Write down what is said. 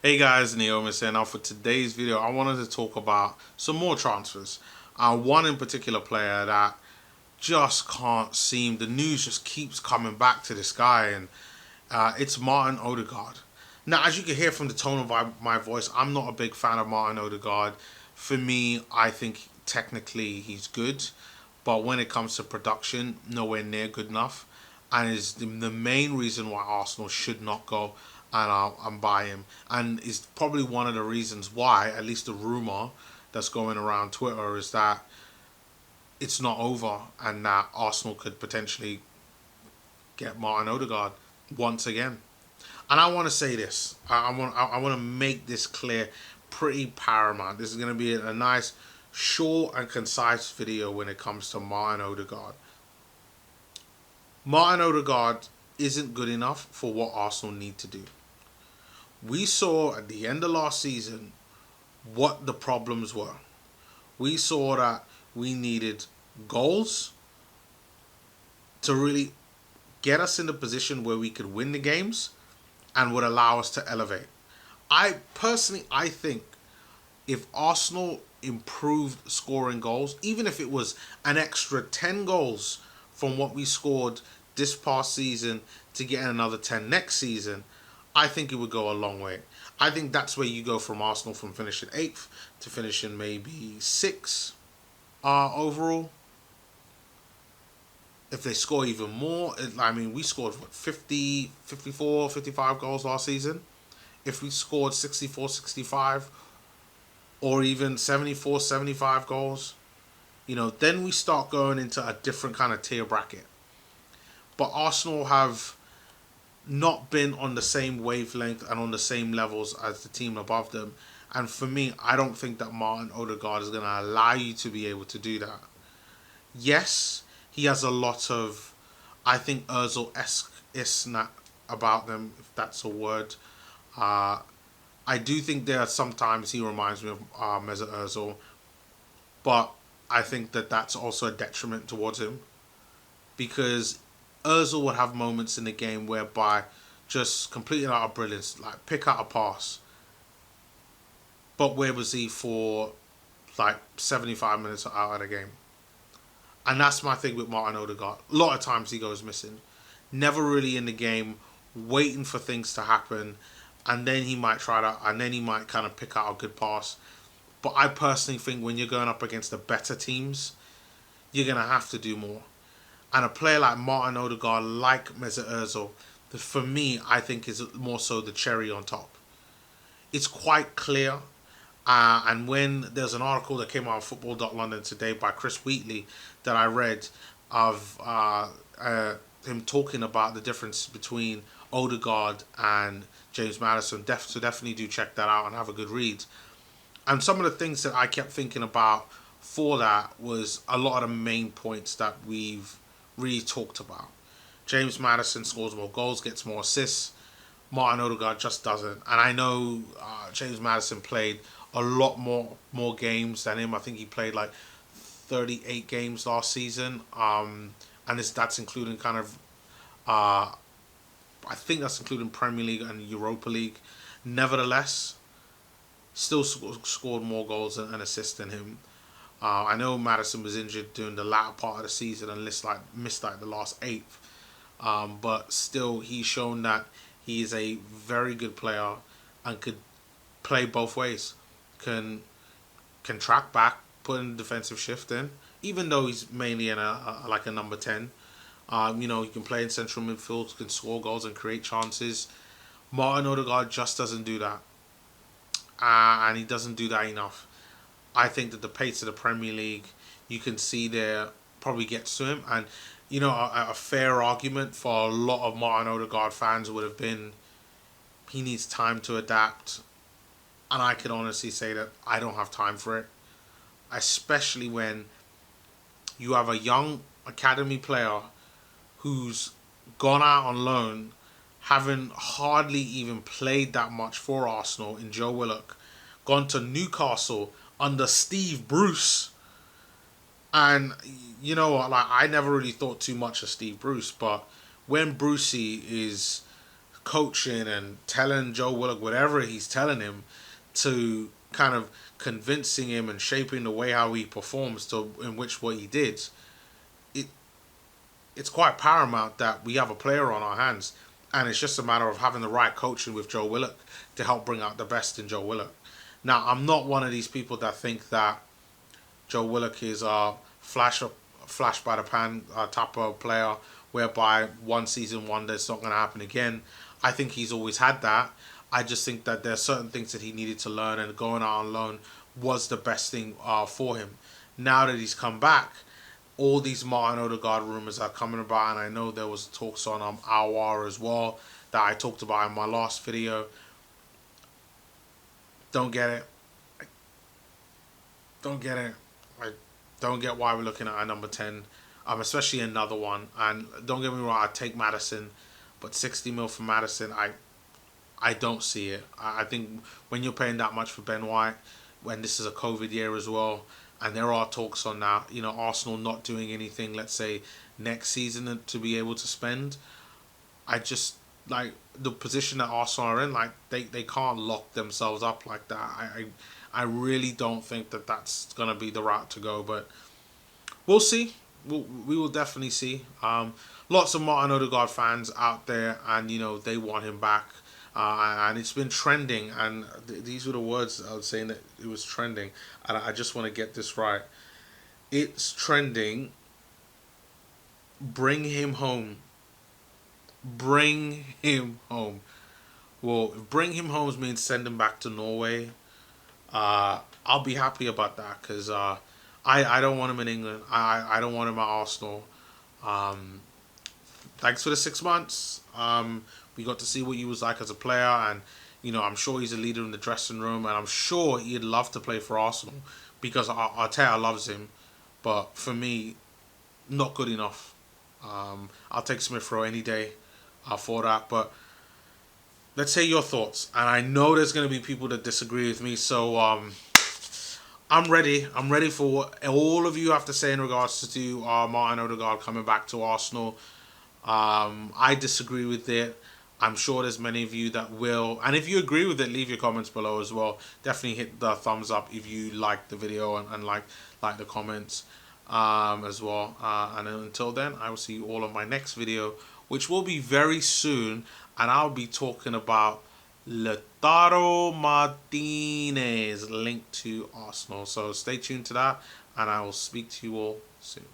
Hey guys, Neomis here. Now for today's video, I wanted to talk about some more transfers. One in particular player that just can't seem, the news just keeps coming back to this guy, and it's Martin Odegaard. Now, as you can hear from the tone of my voice, I'm not a big fan of Martin Odegaard. For me, I think technically he's good, but when it comes to production, nowhere near good enough, and is the main reason why Arsenal should not go and buy him, and is probably one of the reasons why, at least the rumor that's going around Twitter, is that it's not over and that Arsenal could potentially get Martin Odegaard once again. And I want to say this. I want to make this clear, pretty paramount. This is going to be a nice, short and concise video when it comes to Martin Odegaard. Martin Odegaard isn't good enough for what Arsenal need to do. We saw at the end of last season what the problems were. We saw that we needed goals to really get us in the position where we could win the games and would allow us to elevate. I think if Arsenal improved scoring goals, even if it was an extra 10 goals from what we scored this past season to get another 10 next season, I think it would go a long way. I think that's where you go from Arsenal from finishing 8th to finishing maybe 6th overall. If they score even more, I mean, we scored what, 50, 54, 55 goals last season. If we scored 64, 65, or even 74, 75 goals, then we start going into a different kind of tier bracket. But Arsenal have not been on the same wavelength and on the same levels as the team above them. And for me, I don't think that Martin Odegaard is going to allow you to be able to do that. Yes, he has a lot of, I think, Ozil-esque about them, if that's a word. I do think there are sometimes he reminds me of Mesut Ozil, but I think that that's also a detriment towards him, because Ozil would have moments in the game whereby just completing out of brilliance, like pick out a pass. But where was he for like 75 minutes out of the game? And that's my thing with Martin Odegaard. A lot of times he goes missing. Never really in the game, waiting for things to happen. And then he might kind of pick out a good pass. But I personally think when you're going up against the better teams, you're going to have to do more. And a player like Martin Odegaard, like Mesut Ozil, for me, I think is more so the cherry on top. It's quite clear. And when there's an article that came out of Football.London today by Chris Wheatley that I read of him talking about the difference between Odegaard and James Madison, so definitely do check that out and have a good read. And some of the things that I kept thinking about for that was a lot of the main points that we've really talked about. James Madison scores more goals, gets more assists. Martin Odegaard just doesn't. And I know James Madison played a lot more games than him. I think he played like 38 games last season. And that's including kind of, I think that's including Premier League and Europa League. Nevertheless, still scored more goals and assists than him. I know Madison was injured during the latter part of the season and missed the last 8. But still, he's shown that he is a very good player and could play both ways. Can track back, put in a defensive shift in, even though he's mainly in a number 10. He can play in central midfield, can score goals and create chances. Martin Odegaard just doesn't do that. And he doesn't do that enough. I think that the pace of the Premier League, you can see there, probably gets to him. And, a fair argument for a lot of Martin Odegaard fans would have been he needs time to adapt. And I can honestly say that I don't have time for it. Especially when you have a young academy player who's gone out on loan, having hardly even played that much for Arsenal in Joe Willock, gone to Newcastle under Steve Bruce. And you know what, I never really thought too much of Steve Bruce, but when Brucey is coaching and telling Joe Willock whatever he's telling him to kind of convincing him and shaping the way how he performs to in which what he did, it it's quite paramount that we have a player on our hands, and it's just a matter of having the right coaching with Joe Willock to help bring out the best in Joe Willock. Now, I'm not one of these people that think that Joe Willock is a flash by the pan type of player whereby one season wonder, it's not going to happen again. I think he's always had that. I just think that there are certain things that he needed to learn, and going out on loan was the best thing for him. Now that he's come back, all these Martin Odegaard rumors are coming about, and I know there was talks on Awar as well that I talked about in my last video. Don't get it. Don't get it. I don't get why we're looking at a number 10, especially another one. And don't get me wrong, I'd take Madison, but 60 mil for Madison, I don't see it. I think when you're paying that much for Ben White, when this is a COVID year as well, and there are talks on that, Arsenal not doing anything, let's say, next season to be able to spend, I just, like, the position that Arsenal are in, like, they can't lock themselves up like that. I really don't think that that's going to be the route to go, but we'll see. We will definitely see. Lots of Martin Odegaard fans out there, and, they want him back. And it's been trending, and these were the words I was saying, that it was trending, and I just want to get this right. It's trending. Bring him home. Bring him home. Well, if bring him home means send him back to Norway, I'll be happy about that, because I don't want him in England. I don't want him at Arsenal. Thanks for the 6 months. We got to see what he was like as a player, and I'm sure he's a leader in the dressing room, and I'm sure he'd love to play for Arsenal because Arteta loves him. But for me, not good enough. I'll take Smith Rowe any day for that. But let's hear your thoughts, and I know there's going to be people that disagree with me, so I'm ready. I'm ready for what all of you have to say in regards to Martin Odegaard coming back to Arsenal. I disagree with it. I'm sure there's many of you that will. And if you agree with it, leave your comments below as well. Definitely hit the thumbs up if you like the video and like the comments as well. And until then, I will see you all on my next video, which will be very soon. And I'll be talking about Lautaro Martinez linked to Arsenal. So stay tuned to that, and I will speak to you all soon.